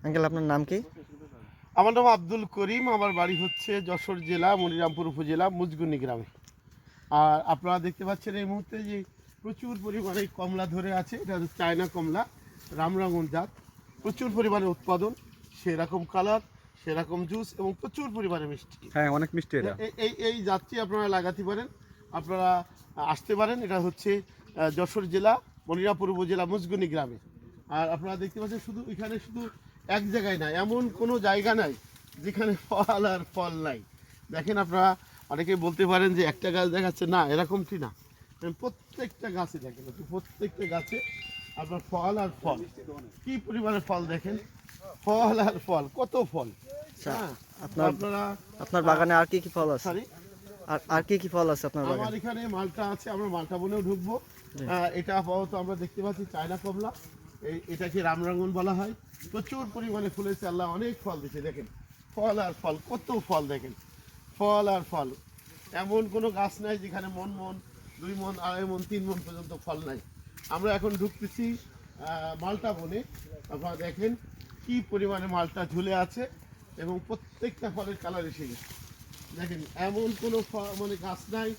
Uncle আপনার নাম কি? আমার নাম আব্দুল করিম। আমার বাড়ি হচ্ছে যশোর জেলা মনিরামপুর উপজেলা মুজগুনি গ্রামে। আর আপনারা দেখতে পাচ্ছেন এই মুহূর্তে যে প্রচুর পরিমাণে কমলা ধরে আছে। এটা হচ্ছে চায়না কমলা, রামরাঙ্গন জাত। প্রচুর পরিমাণে উৎপাদন, সেরকম কালার, সেরকম জুস এবং প্রচুর পরিমাণে মিষ্টি। হ্যাঁ, অনেক মিষ্টি এটা। এই জাতটি আপনারা লাগাতে পারেন, আপনারা আসতে পারেন। এটা হচ্ছে যশোর জেলা মনিরামপুর উপজেলা মুজগুনি গ্রামে। আর আপনারা দেখতে পাচ্ছেন শুধু এখানে শুধু এক জায়গায় নাই, এমন কোনো জায়গা নাই যেখানে ফল আর ফল নাই। দেখেন আপনারা অনেকে বলতে পারেন যে একটা গাছ দেখাচ্ছে, না এরকমটি না। প্রত্যেকটা গাছে দেখেন, প্রত্যেকটা গাছে আপনার ফল আর ফল, কি পরিমাণে ফল দেখেন, ফল আর ফল, কত ফল। হ্যাঁ, আপনার বাগানে আর কি কি ফল আছে? সরি, আর কি কি ফল আছে আপনার আমার বাগানে? এখানে মালটা আছে, আমরা মালটা বনেও ঢুকবো। এটা আপাতত আমরা দেখতে পাচ্ছি চায়না কমলা, এটাকে রামরাঙ্গন বলা হয়। প্রচুর পরিমাণে ফুলেছে, আল্লাহ অনেক ফল দিচ্ছে। দেখেন ফল আর ফল, কত ফল দেখেন, ফল আর ফল। এমন কোনো গাছ নাই যেখানে মন 2 মন, 2.5 মন, 3 মন পর্যন্ত ফল নাই। আমরা এখন ঢুকতেছি মালটা বনে। আপনারা দেখেন কি পরিমাণে মালটা ঝুলে আছে এবং প্রত্যেকটা ফলের কালার এসে গেছে। দেখেন এমন কোনো মানে গাছ নাই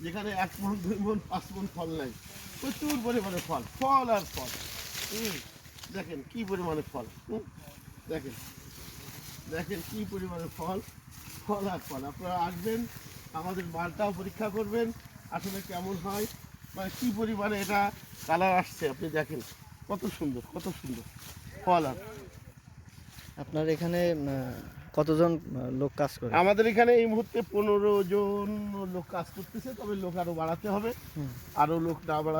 যেখানে 1 মন, 2 মন, 5 মন ফল নাই। প্রচুর পরিমাণে ফল, ফল আর ফল। দেখেন কি পরিমাণে ফল। দেখেন দেখেন কি পরিমাণে ফল, ফল আর ফল। আপনারা আসবেন, আমাদের মালটাও পরীক্ষা করবেন আসলে কেমন হয়, মানে কি পরিমাণে এটা কালার আসছে। আপনি দেখেন কত সুন্দর, কত সুন্দর ফল। আর আপনার এখানে কতজন লোক কাজ করে? আমাদের এখানে এই মুহূর্তে 15 জন লোক কাজ করতেছে, তবে লোক আরো বাড়াতে হবে। আরো লোক না বাড়া